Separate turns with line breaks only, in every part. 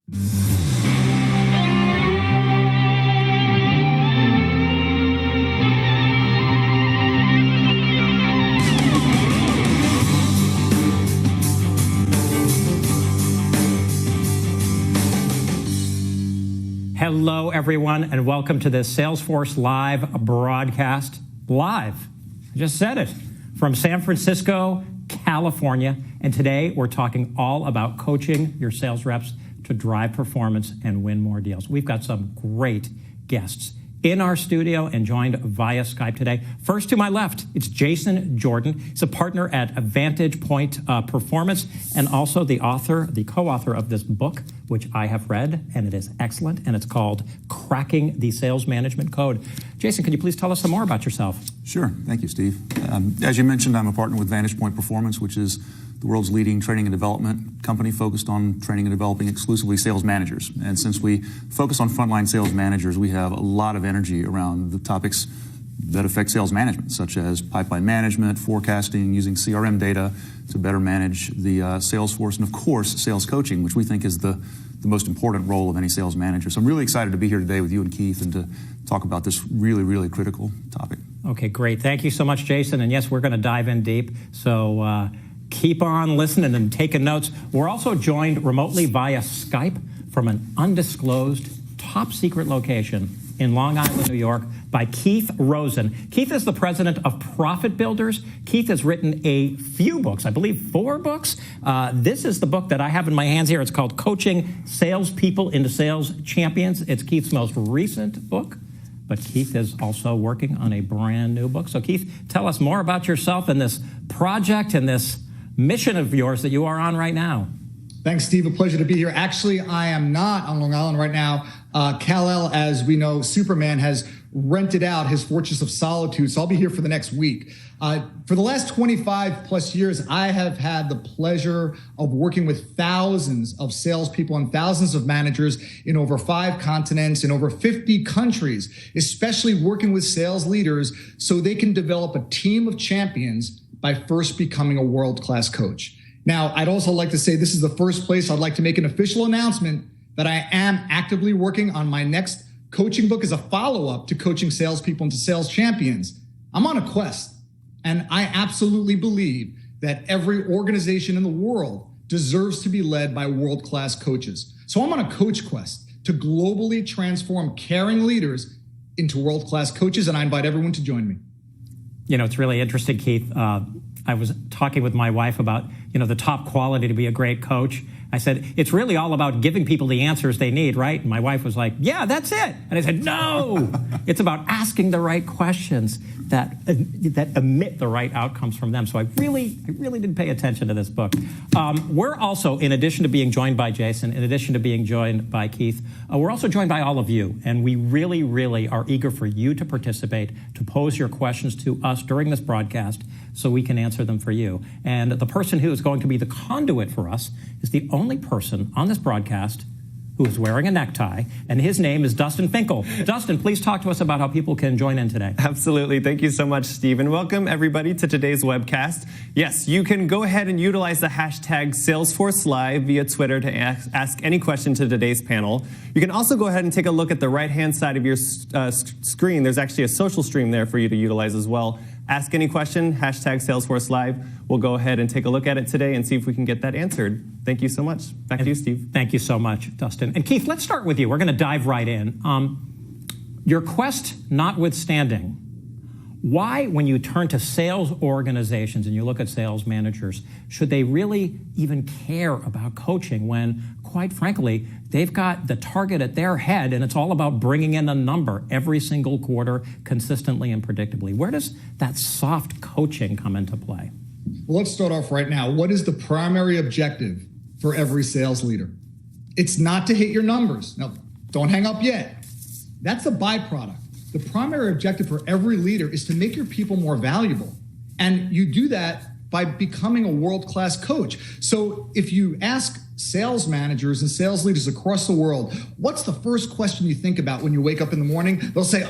Hello, everyone, and welcome to this Salesforce Live broadcast. Live, I just said it, from San Francisco, California. And today we're talking all about coaching your sales reps to drive performance and win more deals. We've got some great guests in our studio and joined via Skype today. First to my left, it's Jason Jordan. He's a partner at Vantage Point Performance and also the co-author of this book, which I have read, and it is excellent, and it's called Cracking the Sales Management Code. Jason, could you please tell us some more about yourself?
Sure. Thank you, Steve. As you mentioned, I'm a partner with Vantage Point Performance, which is the world's leading training and development company focused on training and developing exclusively sales managers. And since we focus on frontline sales managers, we have a lot of energy around the topics that affect sales management, such as pipeline management, forecasting, using CRM data to better manage the Salesforce, and of course, sales coaching, which we think is the most important role of any sales manager. So I'm really excited to be here today with you and Keith and to talk about this really, really critical topic.
Okay, great. Thank you so much, Jason. And yes, we're going to dive in deep. So keep on listening and taking notes. We're also joined remotely via Skype from an undisclosed top secret location in Long Island, New York, by Keith Rosen. Keith is the president of Profit Builders. Keith has written a few books, I believe 4 books. This is the book that I have in my hands here. It's called Coaching Salespeople into Sales Champions. It's Keith's most recent book, but Keith is also working on a brand new book. So Keith, tell us more about yourself and this project and this mission of yours that you are on right now.
Thanks, Steve. A pleasure to be here. Actually, I am not on Long Island right now. Kal-El, as we know, Superman, has rented out his Fortress of Solitude, so I'll be here for the next week. For the last 25 plus years, I have had the pleasure of working with thousands of salespeople and thousands of managers in over 5 continents, in over 50 countries, especially working with sales leaders so they can develop a team of champions by first becoming a world-class coach. Now, I'd also like to say this is the first place I'd like to make an official announcement that I am actively working on my next coaching book as a follow-up to Coaching Salespeople into Sales Champions. I'm on a quest, and I absolutely believe that every organization in the world deserves to be led by world-class coaches. So I'm on a coach quest to globally transform caring leaders into world-class coaches, and I invite everyone to join me.
You know, it's really interesting, Keith. I was talking with my wife about, the top quality to be a great coach. I said, it's really all about giving people the answers they need, right? And my wife was like, yeah, that's it. And I said, no, it's about asking the right questions that emit the right outcomes from them. So I really did pay attention to this book. We're also, in addition to being joined by Jason, in addition to being joined by Keith, we're also joined by all of you. And we really are eager for you to participate, to pose your questions to us during this broadcast so we can answer them for you. And the person who is going to be the conduit for us is the only person on this broadcast who is wearing a necktie, and his name is Dustin Finkel. Dustin, please talk to us about how people can join in today.
Absolutely. Thank you so much, Steve, and welcome everybody to today's webcast. Yes, you can go ahead and utilize the hashtag Salesforce Live via Twitter to ask any question to today's panel. You can also go ahead and take a look at the right-hand side of your screen. There's actually a social stream there for you to utilize as well. Ask any question, hashtag Salesforce Live. We'll go ahead and take a look at it today and see if we can get that answered. Thank you so much. Back to you, Steve.
Thank you so much, Dustin. And Keith, let's start with you. We're going to dive right in. Your quest notwithstanding, why, when you turn to sales organizations and you look at sales managers, should they really even care about coaching when, quite frankly, they've got the target at their head and it's all about bringing in a number every single quarter consistently and predictably? Where does that soft coaching come into play?
Well, let's start off right now. What is the primary objective for every sales leader? It's not to hit your numbers. Now, don't hang up yet. That's a byproduct. The primary objective for every leader is to make your people more valuable. And you do that by becoming a world-class coach. So if you ask sales managers and sales leaders across the world, what's the first question you think about when you wake up in the morning? They'll say,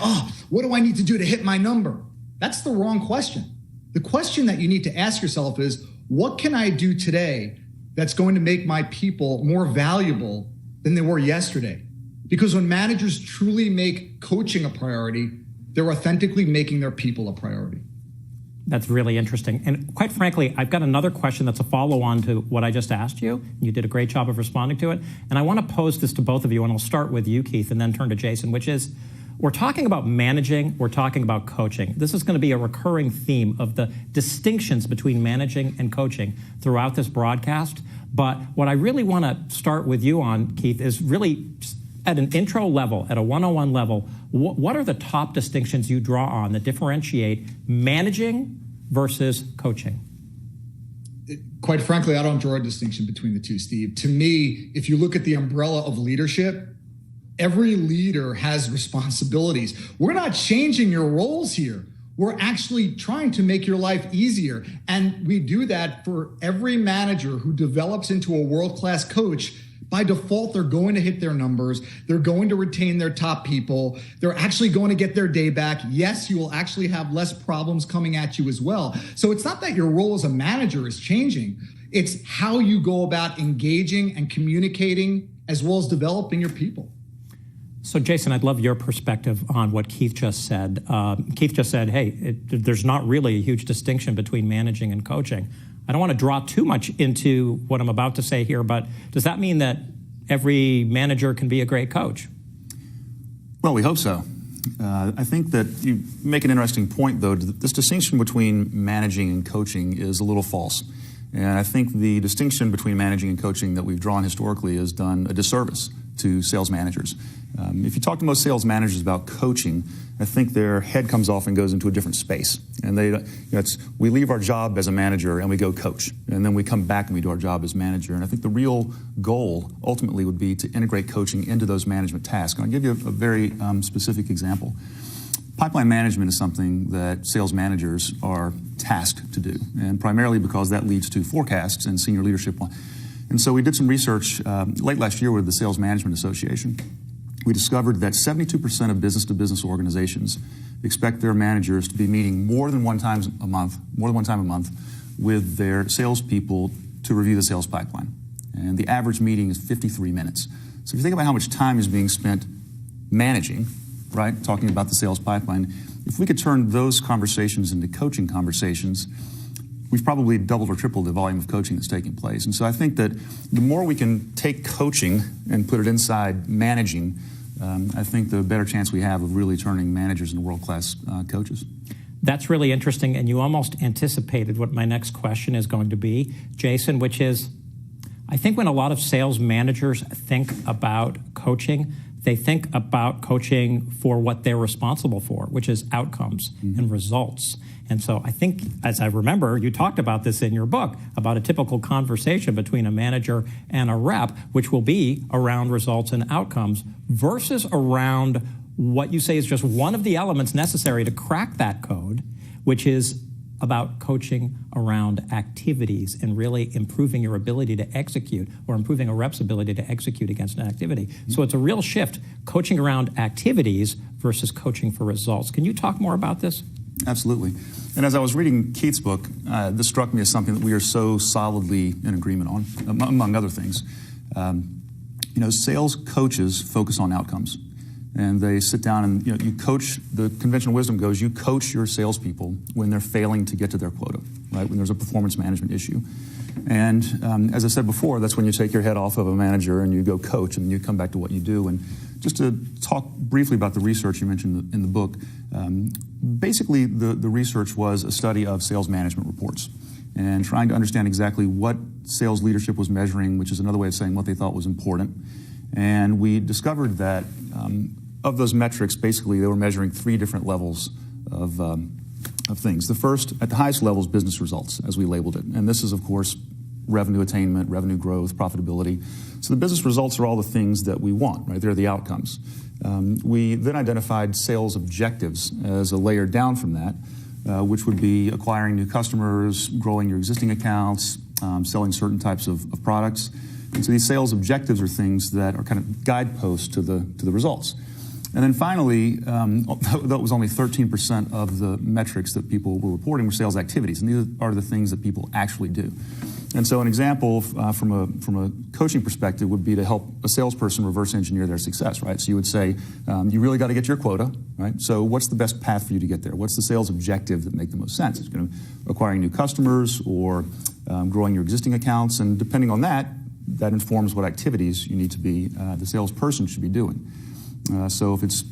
what do I need to do to hit my number? That's the wrong question. The question that you need to ask yourself is, what can I do today that's going to make my people more valuable than they were yesterday. Because when managers truly make coaching a priority, they're authentically making their people a priority.
That's really interesting. And quite frankly, I've got another question that's a follow-on to what I just asked you. You did a great job of responding to it. And I want to pose this to both of you, and I'll start with you, Keith, and then turn to Jason, which is, we're talking about managing, we're talking about coaching. This is going to be a recurring theme of the distinctions between managing and coaching throughout this broadcast. But what I really want to start with you on, Keith, is really at an intro level, at a one-on-one level, what are the top distinctions you draw on that differentiate managing versus coaching?
Quite frankly, I don't draw a distinction between the two, Steve. To me, if you look at the umbrella of leadership, every leader has responsibilities. We're not changing your roles here. We're actually trying to make your life easier. And we do that for every manager who develops into a world-class coach. By default, they're going to hit their numbers. They're going to retain their top people. They're actually going to get their day back. Yes, you will actually have less problems coming at you as well. So it's not that your role as a manager is changing. It's how you go about engaging and communicating as well as developing your people.
So, Jason, I'd love your perspective on what Keith just said. Keith just said, hey, there's not really a huge distinction between managing and coaching. I don't want to draw too much into what I'm about to say here, but does that mean that every manager can be a great coach?
Well, we hope so. I think that you make an interesting point, though. This distinction between managing and coaching is a little false. And I think the distinction between managing and coaching that we've drawn historically has done a disservice to sales managers. If you talk to most sales managers about coaching, I think their head comes off and goes into a different space. And we leave our job as a manager and we go coach. And then we come back and we do our job as manager. And I think the real goal ultimately would be to integrate coaching into those management tasks. And I'll give you a very specific example. Pipeline management is something that sales managers are tasked to do, and primarily because that leads to forecasts and senior leadership. And so we did some research late last year with the Sales Management Association. We discovered that 72% of business-to-business organizations expect their managers to be meeting more than one time a month with their salespeople to review the sales pipeline. And the average meeting is 53 minutes. So if you think about how much time is being spent managing, right, talking about the sales pipeline, if we could turn those conversations into coaching conversations, we've probably doubled or tripled the volume of coaching that's taking place. And so I think that the more we can take coaching and put it inside managing, I think the better chance we have of really turning managers into world-class coaches.
That's really interesting, and you almost anticipated what my next question is going to be, Jason, which is, I think when a lot of sales managers think about coaching, they think about coaching for what they're responsible for, which is outcomes and results. And so I think, as I remember, you talked about this in your book, about a typical conversation between a manager and a rep, which will be around results and outcomes versus around what you say is just one of the elements necessary to crack that code, which is about coaching around activities and really improving your ability to execute, or improving a rep's ability to execute against an activity. So it's a real shift, coaching around activities versus coaching for results. Can you talk more about this?
Absolutely. And as I was reading Keith's book, this struck me as something that we are so solidly in agreement on, among other things. Sales coaches focus on outcomes. And they sit down and you coach. The conventional wisdom goes, you coach your salespeople when they're failing to get to their quota, right? When there's a performance management issue. And as I said before, that's when you take your head off of a manager and you go coach, and you come back to what you do. And just to talk briefly about the research you mentioned in the book, basically the research was a study of sales management reports and trying to understand exactly what sales leadership was measuring, which is another way of saying what they thought was important. And we discovered that of those metrics, basically, they were measuring three different levels of things. The first, at the highest level, is business results, as we labeled it. And this is, of course, revenue attainment, revenue growth, profitability. So the business results are all the things that we want, right? They're the outcomes. We then identified sales objectives as a layer down from that, which would be acquiring new customers, growing your existing accounts, selling certain types of products. And so these sales objectives are things that are kind of guideposts to the results. And then finally, that was only 13% of the metrics that people were reporting were sales activities. And these are the things that people actually do. And so an example from a coaching perspective would be to help a salesperson reverse engineer their success, right? So you would say, you really got to get your quota, right? So what's the best path for you to get there? What's the sales objective that make the most sense? It's going to acquiring new customers or growing your existing accounts, and depending on that informs what activities you need to be, the salesperson should be doing. So if it's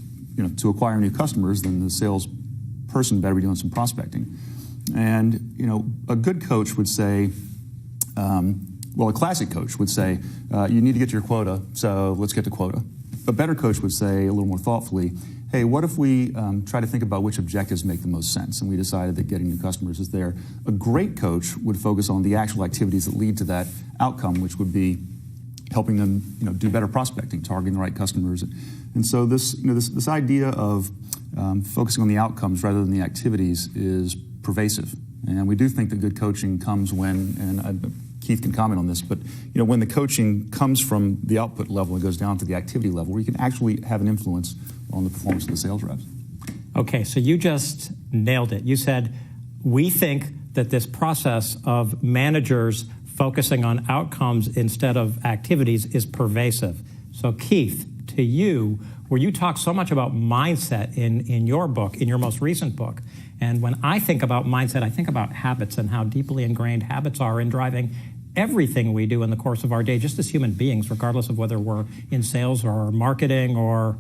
to acquire new customers, then the salesperson better be doing some prospecting. And a good coach would say, a classic coach would say, you need to get to your quota, so let's get to quota. A better coach would say, a little more thoughtfully, hey, what if we try to think about which objectives make the most sense? And we decided that getting new customers is there. A great coach would focus on the actual activities that lead to that outcome, which would be helping them do better prospecting, targeting the right customers. And so this idea of focusing on the outcomes rather than the activities is pervasive. And we do think that good coaching comes when, and Keith can comment on this, but when the coaching comes from the output level and goes down to the activity level, where you can actually have an influence on the performance of the sales reps.
Okay, so you just nailed it. You said, we think that this process of managers focusing on outcomes instead of activities is pervasive. So Keith, to you, where you talk so much about mindset in your book, in your most recent book, and when I think about mindset, I think about habits and how deeply ingrained habits are in driving everything we do in the course of our day, just as human beings, regardless of whether we're in sales or marketing or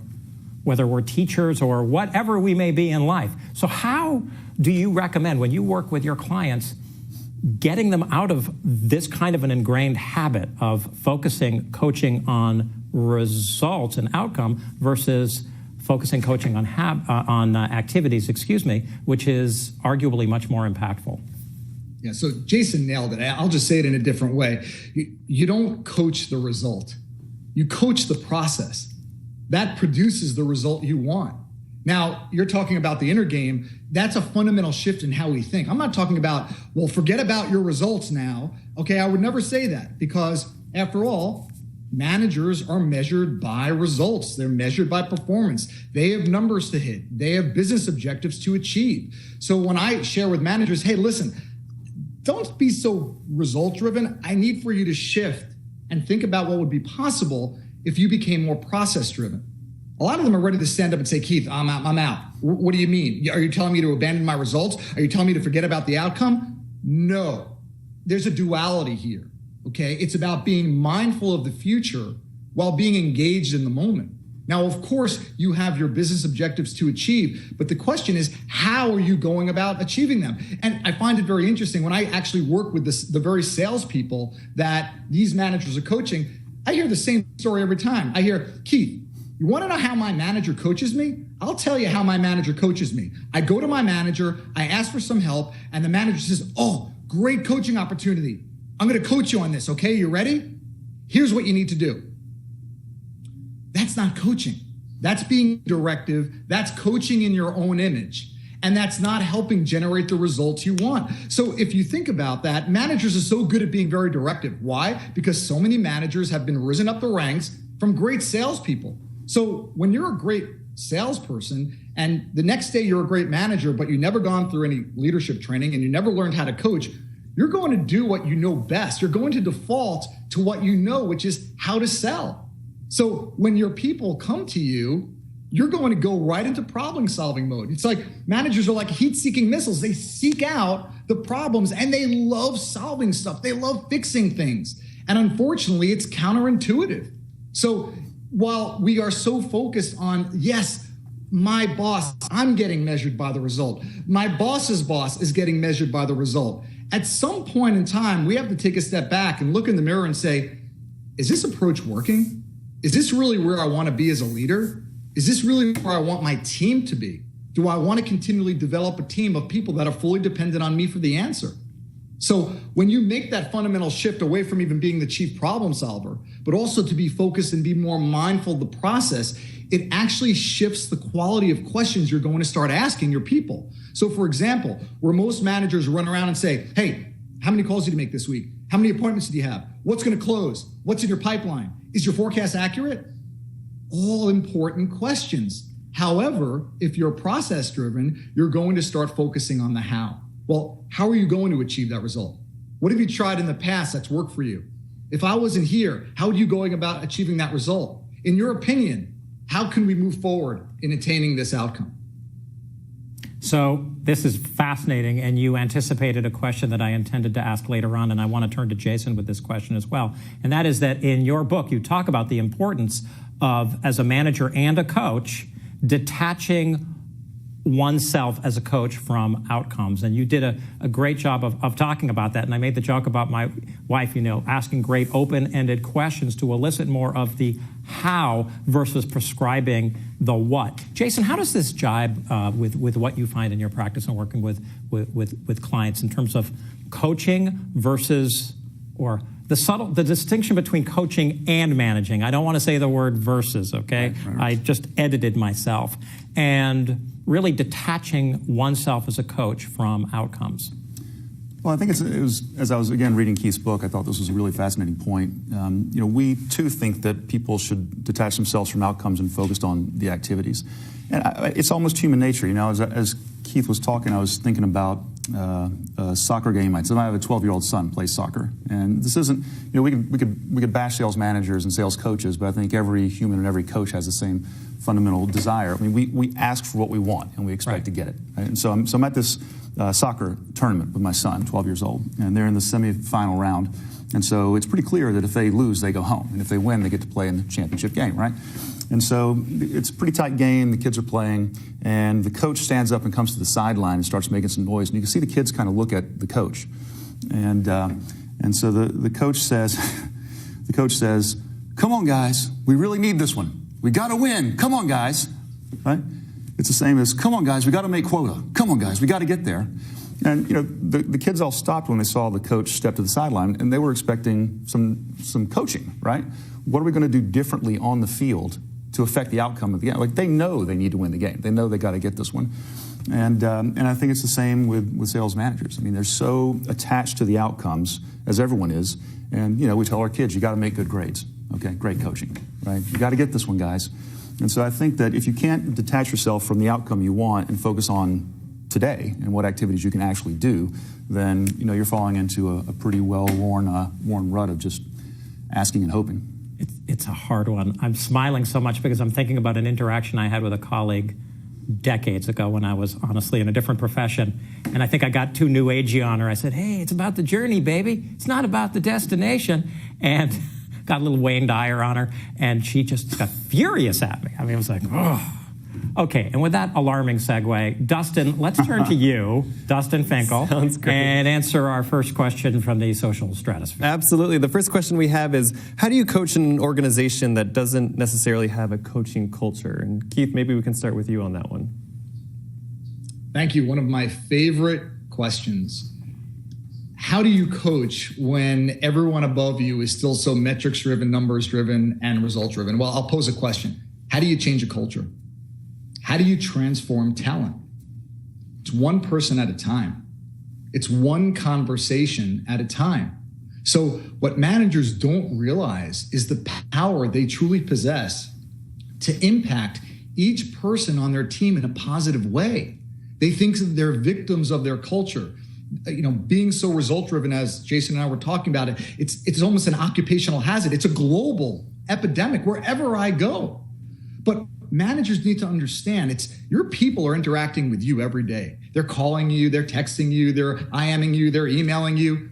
whether we're teachers or whatever we may be in life. So how do you recommend, when you work with your clients, getting them out of this kind of an ingrained habit of focusing coaching on results and outcome versus focusing coaching on activities, which is arguably much more impactful?
Yeah, so Jason nailed it. I'll just say it in a different way. You don't coach the result. You coach the process. That produces the result you want. Now, you're talking about the inner game. That's a fundamental shift in how we think. I'm not talking about, well, forget about your results now. Okay, I would never say that, because after all, managers are measured by results. They're measured by performance. They have numbers to hit. They have business objectives to achieve. So when I share with managers, hey, listen, don't be so result-driven. I need for you to shift and think about what would be possible if you became more process-driven. A lot of them are ready to stand up and say, Keith, I'm out. What do you mean? Are you telling me to abandon my results? Are you telling me to forget about the outcome? No. There's a duality here, okay? It's about being mindful of the future while being engaged in the moment. Now, of course, you have your business objectives to achieve, but the question is, how are you going about achieving them? And I find it very interesting when I actually work with the very salespeople that these managers are coaching. I hear the same story every time. I hear, Keith, you want to know how my manager coaches me? I'll tell you how my manager coaches me. I go to my manager, I ask for some help, and the manager says, oh, great coaching opportunity. I'm going to coach you on this, okay? You ready? Here's what you need to do. That's not coaching. That's being directive. That's coaching in your own image. And that's not helping generate the results you want. So if you think about that, managers are so good at being very directive. Why? Because so many managers have been risen up the ranks from great salespeople. So when you're a great salesperson and the next day you're a great manager, but you've never gone through any leadership training and you never learned how to coach, you're going to do what you know best. You're going to default to what you know, which is how to sell. So when your people come to you, you're going to go right into problem solving mode. It's like managers are like heat-seeking missiles. They seek out the problems and they love solving stuff. They love fixing things. And unfortunately, it's counterintuitive. So while we are so focused on, yes, my boss, I'm getting measured by the result. My boss's boss is getting measured by the result. At some point in time, we have to take a step back and look in the mirror and say, is this approach working? Is this really where I want to be as a leader? Is this really where I want my team to be? Do I want to continually develop a team of people that are fully dependent on me for the answer? So when you make that fundamental shift away from even being the chief problem solver, but also to be focused and be more mindful of the process, it actually shifts the quality of questions you're going to start asking your people. So for example, where most managers run around and say, hey, how many calls did you make this week? How many appointments did you have? What's going to close? What's in your pipeline? Is your forecast accurate? All important questions. However, if you're process driven, you're going to start focusing on the how. Well, how are you going to achieve that result? What have you tried in the past that's worked for you? If I wasn't here, how would you going about achieving that result? In your opinion, how can we move forward in attaining this outcome?
So this is fascinating, and you anticipated a question that I intended to ask later on, and I want to turn to Jason with this question as well. And that is that in your book, you talk about the importance of, as a manager and a coach, detaching oneself as a coach from outcomes. And you did a great job of talking about that. And I made the joke about my wife, asking great open-ended questions to elicit more of the how versus prescribing the what. Jason, how does this jibe with what you find in your practice and working with clients in terms of coaching versus, or the distinction between coaching and managing? I don't want to say the word versus, okay? Right. I just edited myself. And really detaching oneself as a coach from outcomes.
Well, I think it was, as I was, again, reading Keith's book, I thought this was a really fascinating point. We, too, think that people should detach themselves from outcomes and focus on the activities. And it's almost human nature. As Keith was talking, I was thinking about a soccer game. I have a 12-year-old son plays soccer. And this isn't, we could bash sales managers and sales coaches, but I think every human and every coach has the same fundamental desire. I mean, we ask for what we want, and we expect to get it. Right? And so I'm at this soccer tournament with my son, 12 years old, and they're in the semifinal round. And so it's pretty clear that if they lose, they go home. And if they win, they get to play in the championship game, right? And so it's a pretty tight game. The kids are playing, and the coach stands up and comes to the sideline and starts making some noise. And you can see the kids kind of look at the coach. And so the coach says, "Come on, guys, we really need this one. We got to win. Come on, guys." Right? It's the same as, "Come on, guys, we got to make quota. Come on, guys, we got to get there." And the kids all stopped when they saw the coach step to the sideline, and they were expecting some coaching, right? What are we going to do differently on the field to affect the outcome of the game? Like, they know they need to win the game. They know they got to get this one. And I think it's the same with sales managers. I mean, they're so attached to the outcomes, as everyone is. And, we tell our kids, you got to make good grades. Okay, great coaching, right? You got to get this one, guys. And so I think that if you can't detach yourself from the outcome you want and focus on today and what activities you can actually do, then, you're falling into a pretty well-worn rut of just asking and hoping.
It's a hard one. I'm smiling so much because I'm thinking about an interaction I had with a colleague decades ago when I was honestly in a different profession. And I think I got too new agey on her. I said, "Hey, it's about the journey, baby. It's not about the destination." And got a little Wayne Dyer on her, and she just got furious at me. I mean, it was like, oh. Okay, and with that alarming segue, Dustin, let's turn to you, Dustin Finkel,
Sounds great.
And answer our first question from the social stratosphere.
Absolutely. The first question we have is, how do you coach in an organization that doesn't necessarily have a coaching culture? And Keith, maybe we can start with you on that one.
Thank you. One of my favorite questions. How do you coach when everyone above you is still so metrics-driven, numbers-driven, and result-driven? Well, I'll pose a question. How do you change a culture? How do you transform talent? It's one person at a time. It's one conversation at a time. So what managers don't realize is the power they truly possess to impact each person on their team in a positive way. They think that they're victims of their culture. Being so result-driven, as Jason and I were talking about it's almost an occupational hazard. It's a global epidemic wherever I go. But managers need to understand your people are interacting with you every day. They're calling you, they're texting you, they're IMing you, they're emailing you.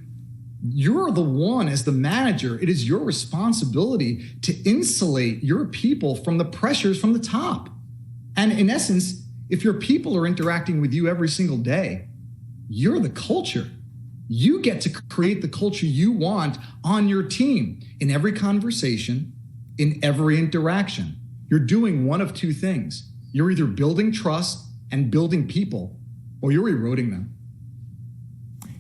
You're the one, as the manager, it is your responsibility to insulate your people from the pressures from the top. And in essence, if your people are interacting with you every single day, you're the culture. You get to create the culture you want on your team in every conversation, in every interaction. You're doing one of two things. You're either building trust and building people, or you're eroding them.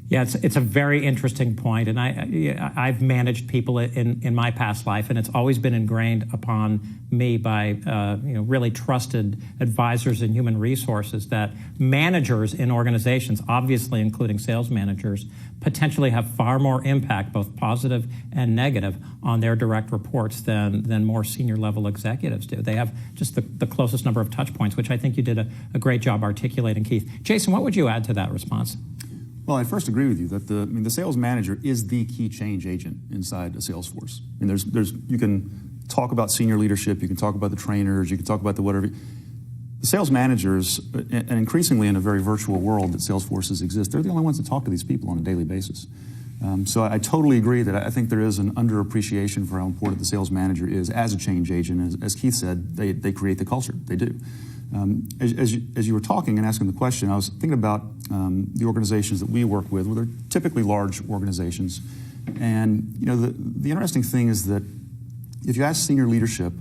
Yeah, it's a very interesting point, and I've managed people in my past life, and it's always been ingrained upon me by really trusted advisors in human resources that managers in organizations, obviously including sales managers, potentially have far more impact, both positive and negative, on their direct reports than more senior level executives do. They have just the closest number of touch points, which I think you did a great job articulating, Keith. Jason, what would you add to that response?
Well, I first agree with you that the sales manager is the key change agent inside a Salesforce. I mean, you can talk about senior leadership, you can talk about the trainers, you can talk about the whatever. The sales managers, and increasingly in a very virtual world that Salesforces exist, they're the only ones that talk to these people on a daily basis. So I totally agree that I think there is an underappreciation for how important the sales manager is as a change agent. As Keith said, they create the culture. They do. As you were talking and asking the question, I was thinking about the organizations that we work with. Well, they're typically large organizations. And the interesting thing is that if you ask senior leadership,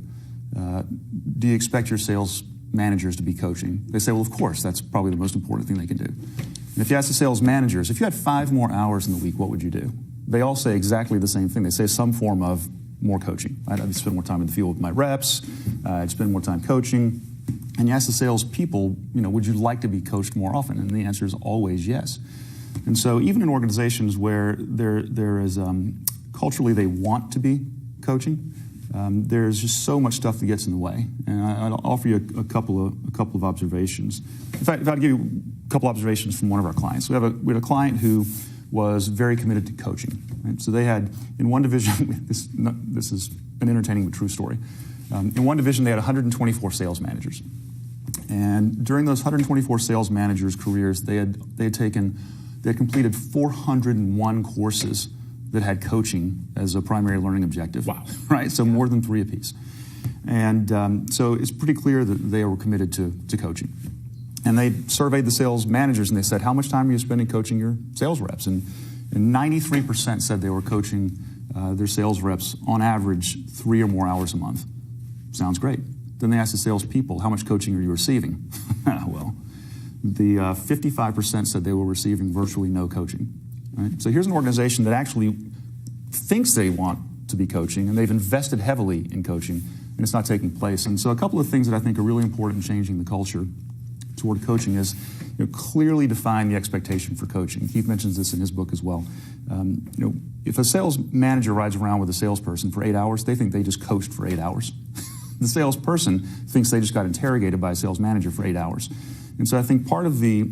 do you expect your sales managers to be coaching? They say, well, of course, that's probably the most important thing they can do. And if you ask the sales managers, if you had 5 more hours in the week, what would you do? They all say exactly the same thing. They say some form of more coaching. I'd spend more time in the field with my reps. I'd spend more time coaching. And you ask the sales people, would you like to be coached more often? And the answer is always yes. And so even in organizations where there is culturally they want to be coaching, there's just so much stuff that gets in the way. And I'll offer you a couple of observations. In fact, if I'd give you a couple observations from one of our clients. We had a client who was very committed to coaching. Right? So they had, in one division, this is an entertaining but true story. In one division, they had 124 sales managers. And during those 124 sales managers' careers, they had completed 401 courses that had coaching as a primary learning objective.
Wow.
Right? So more than 3 apiece. And so it's pretty clear that they were committed to coaching. And they surveyed the sales managers and they said, how much time are you spending coaching your sales reps? And 93% said they were coaching their sales reps on average 3 or more hours a month. Sounds great. Then they asked the salespeople, how much coaching are you receiving? Well, the 55% said they were receiving virtually no coaching. Right? So here's an organization that actually thinks they want to be coaching, and they've invested heavily in coaching, and it's not taking place. And so a couple of things that I think are really important in changing the culture toward coaching is clearly define the expectation for coaching. Keith mentions this in his book as well. If a sales manager rides around with a salesperson for 8 hours, they think they just coached for 8 hours. The salesperson thinks they just got interrogated by a sales manager for 8 hours. And so I think part of the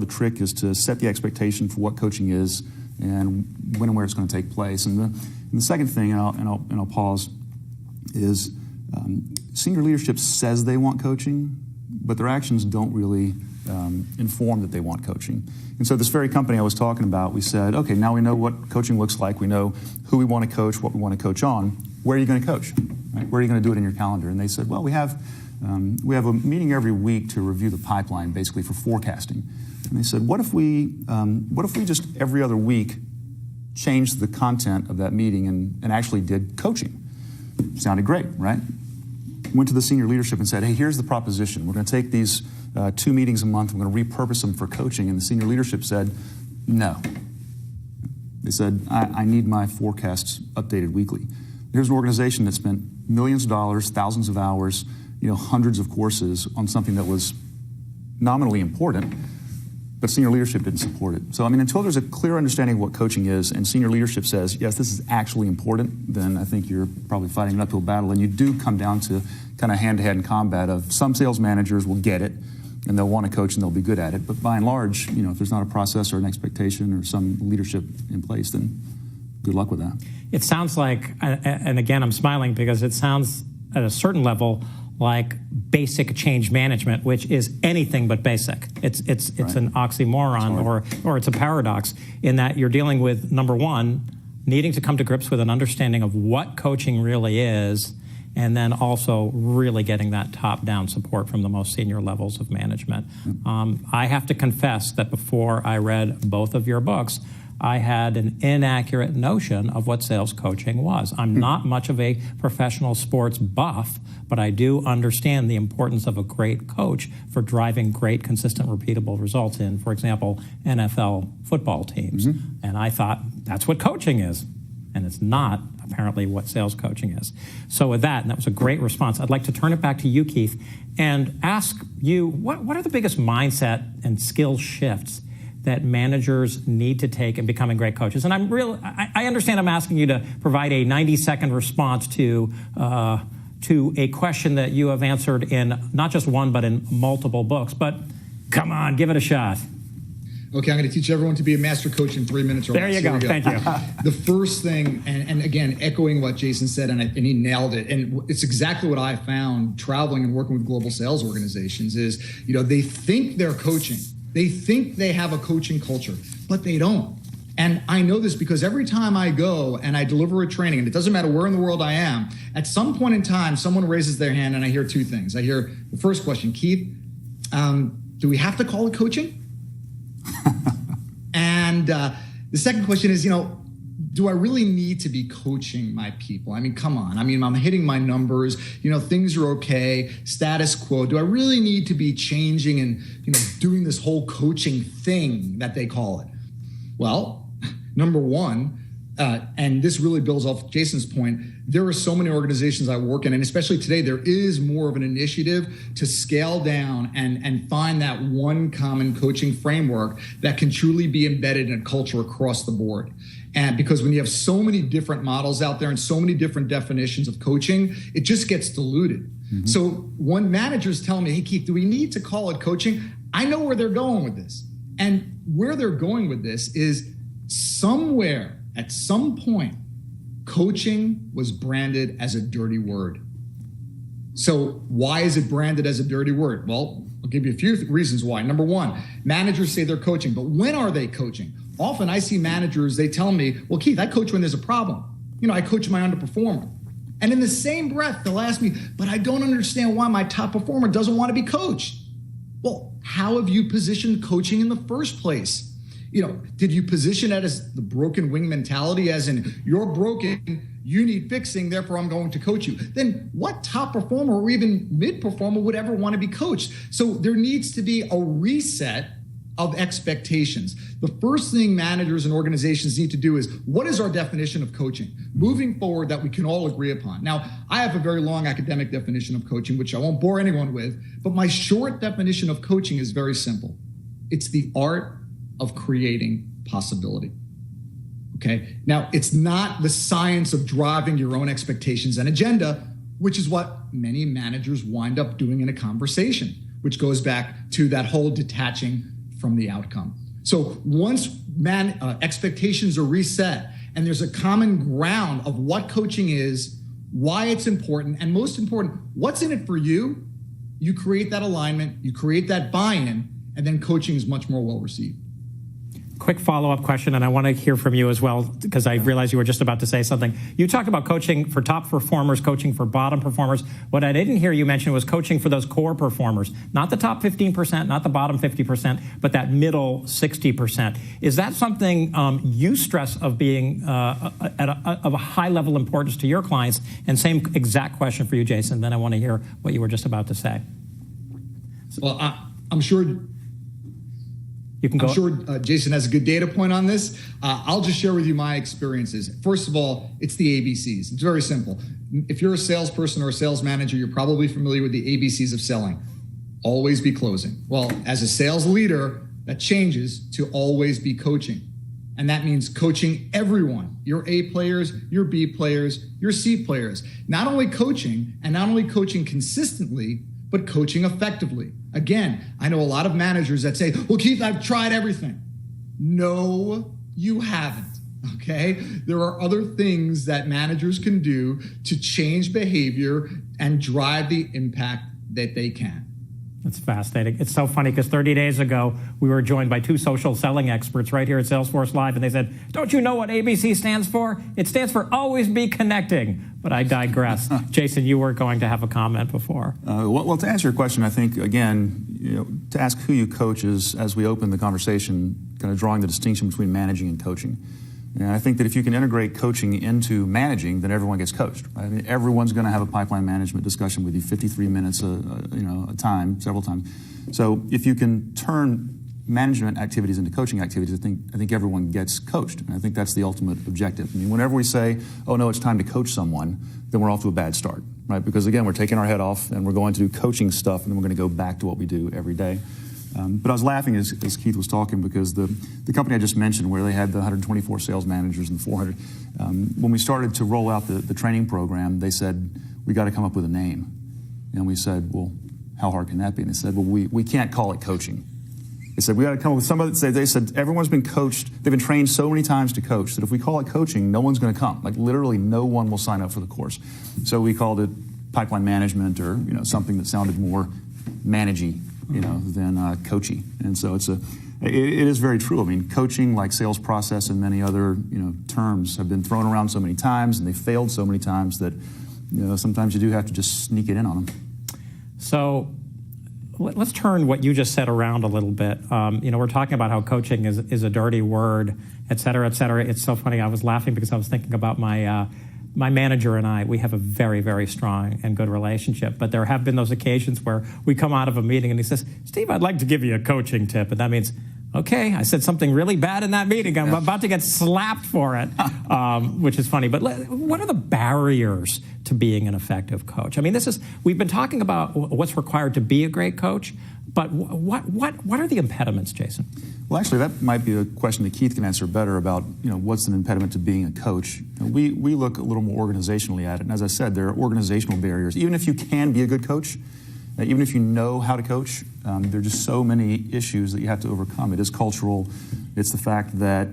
trick is to set the expectation for what coaching is and when and where it's going to take place. And the second thing, and I'll pause, is senior leadership says they want coaching, but their actions don't really inform that they want coaching. And so this very company I was talking about, we said, okay, now we know what coaching looks like. We know who we want to coach, what we want to coach on. Where are you going to coach? Right? Where are you going to do it in your calendar? And they said, well, we have a meeting every week to review the pipeline, basically for forecasting. And they said, what if we just every other week changed the content of that meeting and actually did coaching? Sounded great, right? Went to the senior leadership and said, hey, here's the proposition. We're going to take these 2 meetings a month. We're going to repurpose them for coaching. And the senior leadership said, no. They said, I need my forecasts updated weekly. Here's an organization that spent millions of dollars, thousands of hours, hundreds of courses on something that was nominally important, but senior leadership didn't support it. So, until there's a clear understanding of what coaching is and senior leadership says, yes, this is actually important, then I think you're probably fighting an uphill battle. And you do come down to kind of hand-to-hand combat of some sales managers will get it and they'll want to coach and they'll be good at it. But by and large, if there's not a process or an expectation or some leadership in place, then good luck with that.
It sounds like, and again, I'm smiling because it sounds at a certain level like basic change management, which is anything but basic. It's right. An oxymoron or it's a paradox in that you're dealing with, number one, needing to come to grips with an understanding of what coaching really is, and then also really getting that top-down support from the most senior levels of management. I have to confess that before I read both of your books, I had an inaccurate notion of what sales coaching was. I'm not much of a professional sports buff, but I do understand the importance of a great coach for driving great, consistent, repeatable results in, for example, NFL football teams. And I thought that's what coaching is. And it's not apparently what sales coaching is. So with that, and that was a great response, I'd like to turn it back to you, Keith, and ask you, what are the biggest mindset and skill shifts that managers need to take in becoming great coaches? And I understand I'm asking you to provide a 90-second response to a question that you have answered in not just one, but in multiple books. But come on, give it a shot.
Okay, I'm going to teach everyone to be a master coach in 3 minutes or less.
There you go. Thank you.
The first thing, and again, echoing what Jason said, and he nailed it, and it's exactly what I found traveling and working with global sales organizations is, they think they're coaching. They think they have a coaching culture, but they don't. And I know this because every time I go and I deliver a training, and it doesn't matter where in the world I am, at some point in time, someone raises their hand and I hear two things. I hear the first question, Keith, do we have to call it coaching? And the second question is, do I really need to be coaching my people? I mean, come on. I mean, I'm hitting my numbers, things are okay, status quo. Do I really need to be changing and, doing this whole coaching thing that they call it? Well, number one, and this really builds off Jason's point, there are so many organizations I work in, and especially today, there is more of an initiative to scale down and find that one common coaching framework that can truly be embedded in a culture across the board. And because when you have so many different models out there and so many different definitions of coaching, it just gets diluted. Mm-hmm. So when managers tell me, hey, Keith, do we need to call it coaching? I know where they're going with this. And where they're going with this is somewhere at some point, coaching was branded as a dirty word. So why is it branded as a dirty word? Well, I'll give you a few reasons why. Number one, managers say they're coaching, but when are they coaching? Often I see managers, they tell me, well, Keith, I coach when there's a problem. I coach my underperformer. And in the same breath, they'll ask me, but I don't understand why my top performer doesn't want to be coached. Well, how have you positioned coaching in the first place? Did you position it as the broken wing mentality, as in you're broken, you need fixing, therefore I'm going to coach you? Then what top performer or even mid performer would ever want to be coached? So there needs to be a reset of expectations. The first thing managers and organizations need to do is, what is our definition of coaching moving forward that we can all agree upon? Now, I have a very long academic definition of coaching, which I won't bore anyone with, but my short definition of coaching is very simple. It's the art of creating possibility. Okay. Now, it's not the science of driving your own expectations and agenda, which is what many managers wind up doing in a conversation, which goes back to that whole detaching from the outcome. So once expectations are reset and there's a common ground of what coaching is, why it's important, and most important, what's in it for you, you create that alignment, you create that buy-in, and then coaching is much more well received.
Quick follow-up question, and I want to hear from you as well, because I realized you were just about to say something. You talked about coaching for top performers, coaching for bottom performers. What I didn't hear you mention was coaching for those core performers, not the top 15%, not the bottom 50%, but that middle 60%. Is that something you stress of being of a high level importance to your clients? And same exact question for you, Jason. Then I want to hear what you were just about to say.
Well, I'm sure... I'm sure Jason has a good data point on this. I'll just share with you my experiences. First of all, it's the ABCs. It's very simple. If you're a salesperson or a sales manager, you're probably familiar with the ABCs of selling. Always be closing. Well, as a sales leader, that changes to always be coaching. And that means coaching everyone, your A players, your B players, your C players. Not only coaching, and not only coaching consistently, but coaching effectively. Again, I know a lot of managers that say, well, Keith, I've tried everything. No, you haven't, okay? There are other things that managers can do to change behavior and drive the impact that they can.
That's fascinating. It's so funny because 30 days ago, we were joined by two social selling experts right here at Salesforce Live, and they said, don't you know what ABC stands for? It stands for always be connecting. But I digress. Jason, you were going to have a comment before.
Well, to answer your question, I think, again, to ask who you coach is, as we open the conversation, kind of drawing the distinction between managing and coaching. And I think that if you can integrate coaching into managing, then everyone gets coached. Right? I mean, everyone's going to have a pipeline management discussion with you 53 minutes a time, several times. So if you can turn management activities into coaching activities, I think everyone gets coached. And I think that's the ultimate objective. I mean, whenever we say, oh, no, it's time to coach someone, then we're off to a bad start, right? Because, again, we're taking our head off and we're going to do coaching stuff, and then we're going to go back to what we do every day. But I was laughing as Keith was talking because the company I just mentioned, where they had the 124 sales managers and 400, when we started to roll out the training program, they said, we got to come up with a name. And we said, well, how hard can that be? And they said, well, we can't call it coaching. They said, we got to come up with somebody. They said, everyone's been coached. They've been trained so many times to coach that if we call it coaching, no one's going to come. Like literally no one will sign up for the course. So we called it pipeline management, or, something that sounded more managey, than coachy. And so it is very true. I mean, coaching, like sales process and many other, terms, have been thrown around so many times, and they failed so many times that, sometimes you do have to just sneak it in on them.
So let's turn what you just said around a little bit. We're talking about how coaching is a dirty word, et cetera, et cetera. It's so funny. I was laughing because I was thinking about my manager and I. We have a very, very strong and good relationship. But there have been those occasions where we come out of a meeting and he says, Steve, I'd like to give you a coaching tip. And that means, okay, I said something really bad in that meeting. I'm about to get slapped for it, which is funny. But what are the barriers to being an effective coach? I mean, we've been talking about what's required to be a great coach, but what are the impediments, Jason?
Well, actually, that might be a question that Keith can answer better about, what's an impediment to being a coach. We look a little more organizationally at it. And as I said, there are organizational barriers. Even if you can be a good coach, even if you know how to coach, there are just so many issues that you have to overcome. It is cultural. It's the fact that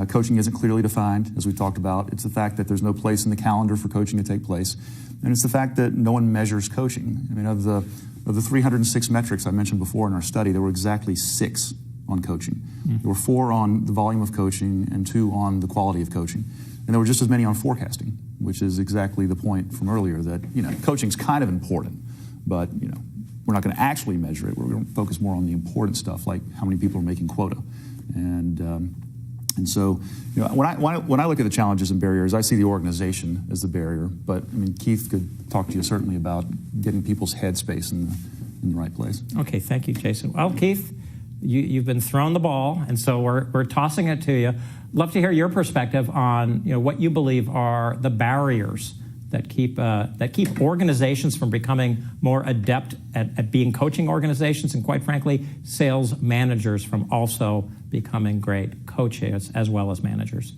coaching isn't clearly defined, as we've talked about. It's the fact that there's no place in the calendar for coaching to take place. And it's the fact that no one measures coaching. I mean, of the 306 metrics I mentioned before in our study, there were exactly 6 on coaching. There were 4 on the volume of coaching and 2 on the quality of coaching. And there were just as many on forecasting, which is exactly the point from earlier that, coaching's kind of important, but, we're not going to actually measure it. We're going to focus more on the important stuff, like how many people are making quota. And so, when I look at the challenges and barriers, I see the organization as the barrier. But I mean, Keith could talk to you certainly about getting people's headspace in the right place. Okay, thank you, Jason. Well, Keith, you've been thrown the ball, and so we're tossing it to you. Love to hear your perspective on what you believe are the barriers that keep organizations from becoming more adept at being coaching organizations, and quite frankly, sales managers from also becoming great coaches as well as managers.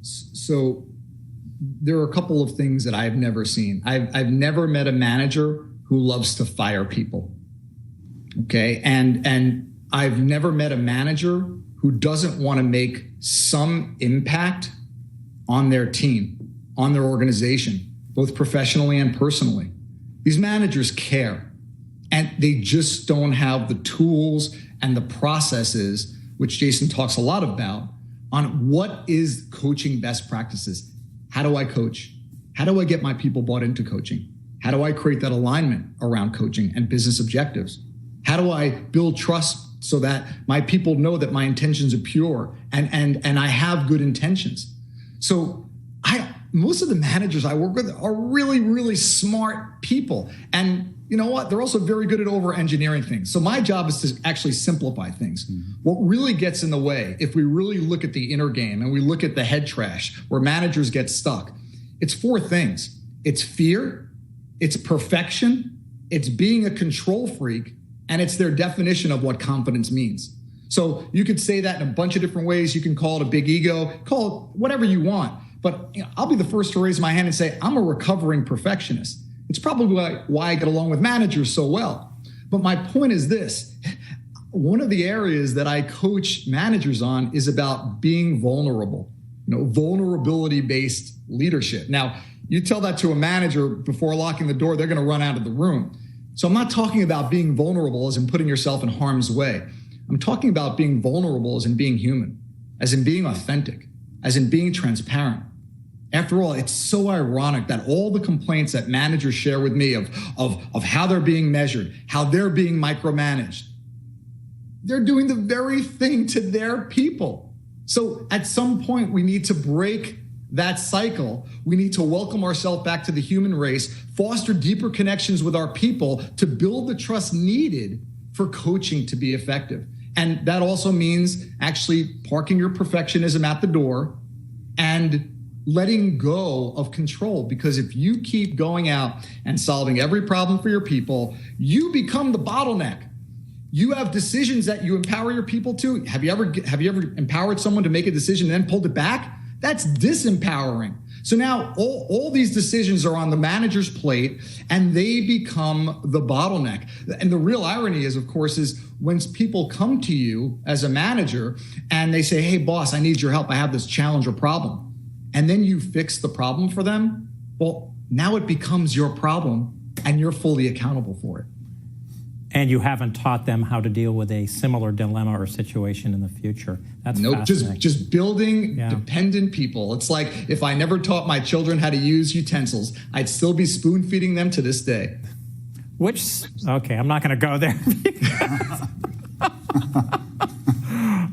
So there are a couple of things that I've never seen. I've never met a manager who loves to fire people. Okay, and I've never met a manager who doesn't want to make some impact on their team, on their organization, both professionally and personally. These managers care, and they just don't have the tools and the processes, which Jason talks a lot about, on what is coaching best practices. How do I coach? How do I get my people bought into coaching? How do I create that alignment around coaching and business objectives? How do I build trust so that my people know that my intentions are pure and I have good intentions? So most of the managers I work with are really, really smart people. And you know what? They're also very good at over-engineering things. So my job is to actually simplify things. Mm-hmm. What really gets in the way, if we really look at the inner game and we look at the head trash where managers get stuck, it's 4 things. It's fear, it's perfection, it's being a control freak, and it's their definition of what confidence means. So you could say that in a bunch of different ways. You can call it a big ego, call it whatever you want. But I'll be the first to raise my hand and say, I'm a recovering perfectionist. It's probably why I get along with managers so well. But my point is this. One of the areas that I coach managers on is about being vulnerable, vulnerability-based leadership. Now, you tell that to a manager before locking the door, they're going to run out of the room. So I'm not talking about being vulnerable as in putting yourself in harm's way. I'm talking about being vulnerable as in being human, as in being authentic, as in being transparent. After all, it's so ironic that all the complaints that managers share with me of how they're being measured, how they're being micromanaged, they're doing the very thing to their people. So at some point, we need to break that cycle. We need to welcome ourselves back to the human race, foster deeper connections with our people to build the trust needed for coaching to be effective. And that also means actually parking your perfectionism at the door and letting go of control. Because if you keep going out and solving every problem for your people, you become the bottleneck. You have decisions that you empower your people to. Have you ever empowered someone to make a decision and then pulled it back? That's disempowering. So now all these decisions are on the manager's plate and they become the bottleneck. And the real irony is, of course, is when people come to you as a manager and they say, hey, boss, I need your help. I have this challenge or problem. And then you fix the problem for them. Well, now it becomes your problem and you're fully accountable for it.
And you haven't taught them how to deal with a similar dilemma or situation in the future. That's
nope, just building dependent people. It's like if I never taught my children how to use utensils, I'd still be spoon feeding them to this day.
Okay, I'm not going to go there.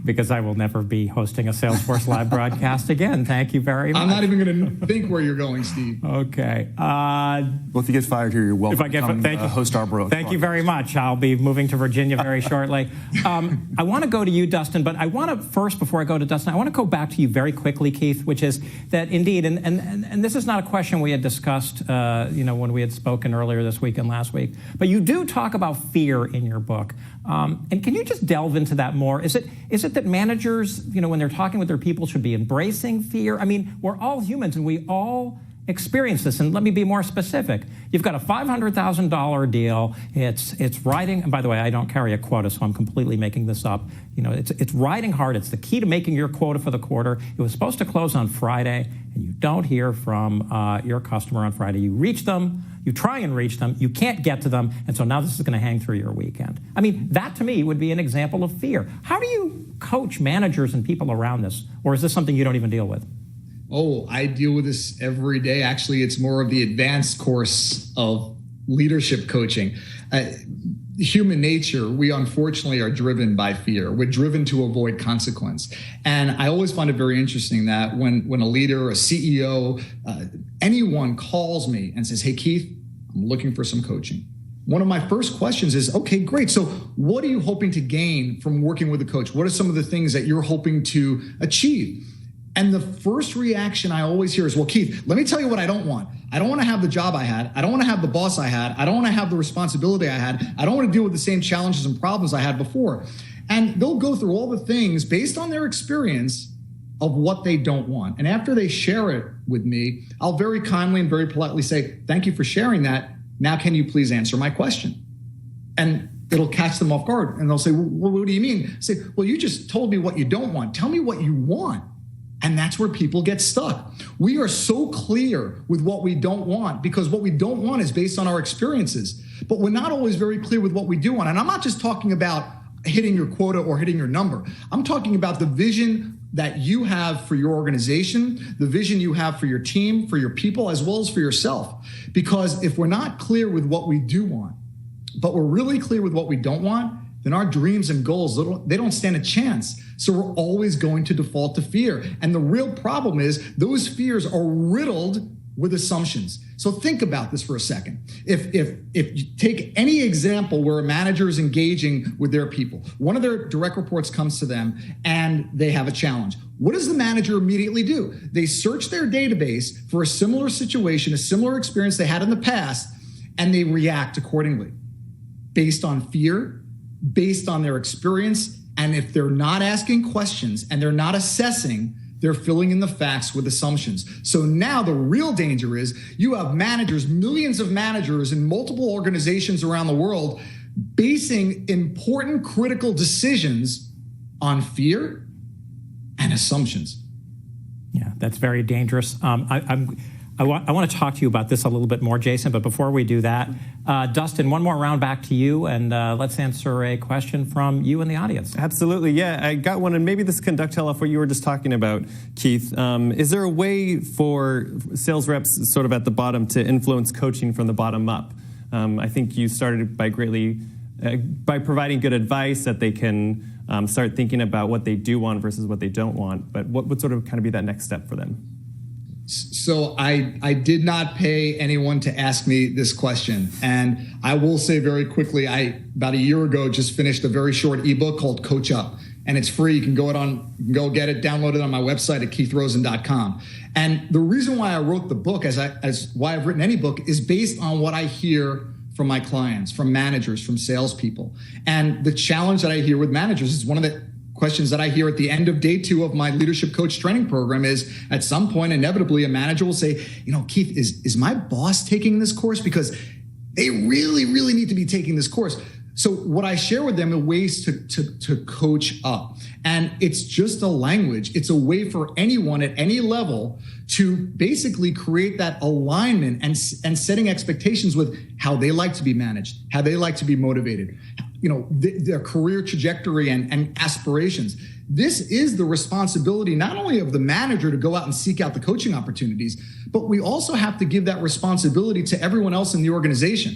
Because I will never be hosting a Salesforce Live broadcast again. Thank you very much.
I'm not even going to think where you're going, Steve.
Okay.
Well, if you get fired here, you're welcome to host our broadcast.
Thank you very much. I'll be moving to Virginia very shortly. I want to go to you, Dustin, but I want to first, before I go to Dustin, I want to go back to you very quickly, Keith, which is that indeed, and this is not a question we had discussed, when we had spoken earlier this week and last week, but you do talk about fear in your book. And can you just delve into that more? Is it that managers, when they're talking with their people, should be embracing fear? I mean, we're all humans and we all experience this. And let me be more specific. You've got a $500,000 deal. It's riding. And by the way, I don't carry a quota, so I'm completely making this up. It's riding hard. It's the key to making your quota for the quarter. It was supposed to close on Friday, and you don't hear from your customer on Friday. You reach them. You try and reach them. You can't get to them. And so now this is going to hang through your weekend. I mean, that to me would be an example of fear. How do you coach managers and people around this? Or is this something you don't even deal with?
Oh, I deal with this every day. Actually, it's more of the advanced course of leadership coaching. Human nature, we unfortunately are driven by fear. We're driven to avoid consequence. And I always find it very interesting that when a leader, a CEO, anyone calls me and says, hey, Keith, I'm looking for some coaching. One of my first questions is, okay, great. So what are you hoping to gain from working with a coach? What are some of the things that you're hoping to achieve? And the first reaction I always hear is, well, Keith, let me tell you what I don't want. I don't want to have the job I had. I don't want to have the boss I had. I don't want to have the responsibility I had. I don't want to deal with the same challenges and problems I had before. And they'll go through all the things based on their experience of what they don't want. And after they share it with me, I'll very kindly and very politely say, thank you for sharing that. Now, can you please answer my question? And it'll catch them off guard. And they'll say, well, what do you mean? I say, well, you just told me what you don't want. Tell me what you want. And that's where people get stuck. We are so clear with what we don't want because what we don't want is based on our experiences. But we're not always very clear with what we do want. And I'm not just talking about hitting your quota or hitting your number. I'm talking about the vision that you have for your organization, the vision you have for your team, for your people, as well as for yourself. Because if we're not clear with what we do want, but we're really clear with what we don't want, then our dreams and goals, they don't stand a chance. So we're always going to default to fear. And the real problem is those fears are riddled with assumptions. So think about this for a second. If you take any example where a manager is engaging with their people, one of their direct reports comes to them and they have a challenge. What does the manager immediately do? They search their database for a similar situation, a similar experience they had in the past, and they react accordingly based on fear, based on their experience. And if they're not asking questions and they're not assessing, they're filling in the facts with assumptions. So now the real danger is you have managers, millions of managers in multiple organizations around the world, basing important critical decisions on fear and assumptions.
Yeah, that's very dangerous. I want to talk to you about this a little bit more, Jason, but before we do that, Dustin, one more round back to you, and let's answer a question from you in the audience.
Absolutely, yeah. I got one, and maybe this can dovetail off what you were just talking about, Keith. Is there a way for sales reps sort of at the bottom to influence coaching from the bottom up? I think you started by by providing good advice that they can start thinking about what they do want versus what they don't want, but what would sort of kind of be that next step for them?
So I did not pay anyone to ask me this question. And I will say very quickly, about a year ago, just finished a very short ebook called Coach Up. And it's free. You can go get it, download it on my website at keithrosen.com. And the reason why I wrote the book, as why I've written any book, is based on what I hear from my clients, from managers, from salespeople. And the challenge that I hear with managers is one of the questions that I hear at the end of day 2 of my leadership coach training program is, at some point, inevitably, a manager will say, Keith, is my boss taking this course? Because they really, really need to be taking this course. So what I share with them are ways to coach up. And it's just a language. It's a way for anyone at any level to basically create that alignment and setting expectations with how they like to be managed, how they like to be motivated, their career trajectory and aspirations. This is the responsibility not only of the manager to go out and seek out the coaching opportunities, but we also have to give that responsibility to everyone else in the organization.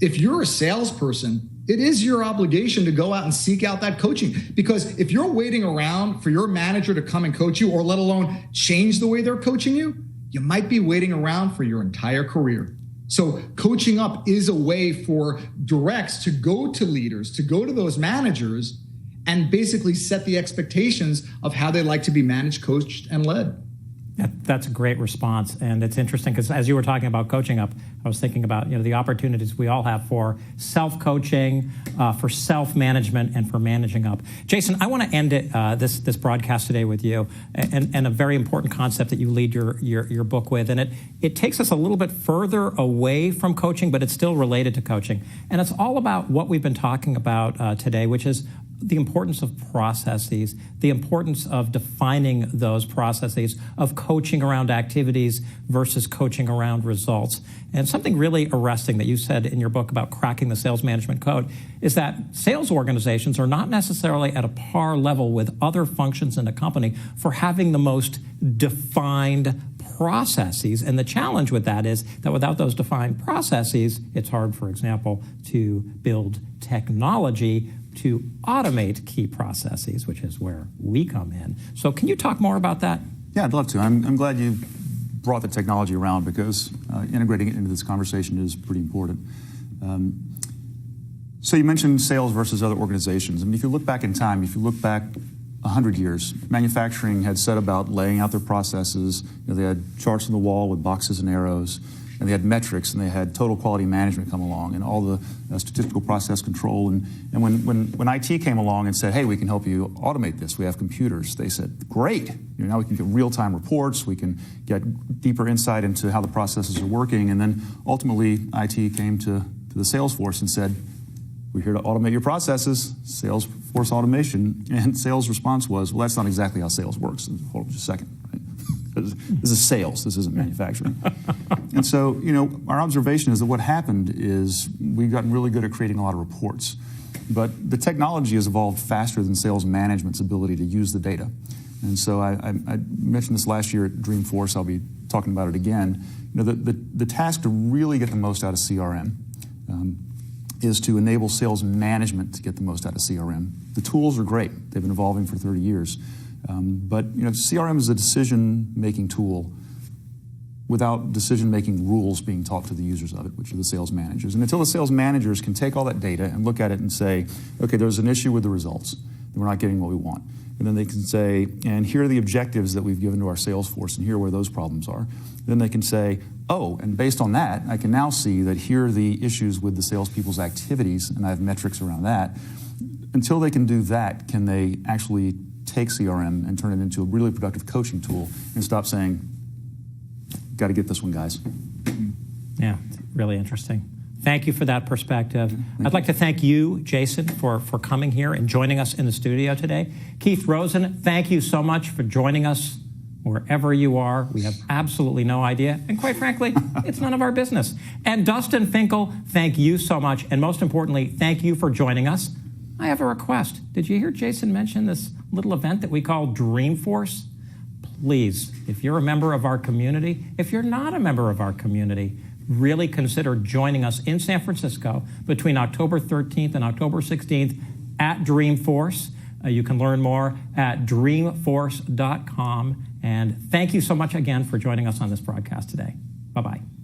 If you're a salesperson, it is your obligation to go out and seek out that coaching. Because if you're waiting around for your manager to come and coach you, or let alone change the way they're coaching you, you might be waiting around for your entire career. So coaching up is a way for directs to go to leaders, to go to those managers, and basically set the expectations of how they like to be managed, coached, and led.
That's a great response, and it's interesting because as you were talking about coaching up, I was thinking about the opportunities we all have for self-coaching, for self-management, and for managing up. Jason, I want to end this broadcast today with you, and a very important concept that you lead your book with, and it takes us a little bit further away from coaching, but it's still related to coaching, and it's all about what we've been talking about today, which is the importance of processes, the importance of defining those processes, of coaching around activities versus coaching around results. And something really arresting that you said in your book about cracking the sales management code is that sales organizations are not necessarily at a par level with other functions in a company for having the most defined processes. And the challenge with that is that without those defined processes, it's hard, for example, to build technology to automate key processes, which is where we come in. So can you talk more about that?
Yeah, I'd love to. I'm glad you brought the technology around because integrating it into this conversation is pretty important. So you mentioned sales versus other organizations. I mean, if you look back in time, if you look back 100 years, manufacturing had set about laying out their processes. They had charts on the wall with boxes and arrows, and they had metrics, and they had total quality management come along, and all the statistical process control. And when IT came along and said, hey, we can help you automate this, we have computers, they said, great. Now we can get real-time reports, we can get deeper insight into how the processes are working. And then ultimately, IT came to the Salesforce and said, we're here to automate your processes, Salesforce automation. And sales' response was, well, that's not exactly how sales works. Hold on just a second. Right? This is sales. This isn't manufacturing. And so, our observation is that what happened is we've gotten really good at creating a lot of reports. But the technology has evolved faster than sales management's ability to use the data. And so I mentioned this last year at Dreamforce. I'll be talking about it again. The task to really get the most out of CRM is to enable sales management to get the most out of CRM. The tools are great. They've been evolving for 30 years. But CRM is a decision-making tool without decision-making rules being taught to the users of it, which are the sales managers. And until the sales managers can take all that data and look at it and say, okay, there's an issue with the results, and we're not getting what we want. And then they can say, and here are the objectives that we've given to our sales force, and here are where those problems are. Then they can say, oh, and based on that, I can now see that here are the issues with the salespeople's activities, and I have metrics around that. Until they can do that, can they actually take CRM and turn it into a really productive coaching tool and stop saying, got to get this one, guys.
Yeah, it's really interesting. Thank you for that perspective. I'd like to thank you, Jason, for coming here and joining us in the studio today. Keith Rosen, thank you so much for joining us wherever you are. We have absolutely no idea. And quite frankly, it's none of our business. And Dustin Finkel, thank you so much. And most importantly, thank you for joining us. I have a request. Did you hear Jason mention this little event that we call Dreamforce? Please, if you're a member of our community, if you're not a member of our community, really consider joining us in San Francisco between October 13th and October 16th at Dreamforce. You can learn more at dreamforce.com. And thank you so much again for joining us on this broadcast today. Bye-bye.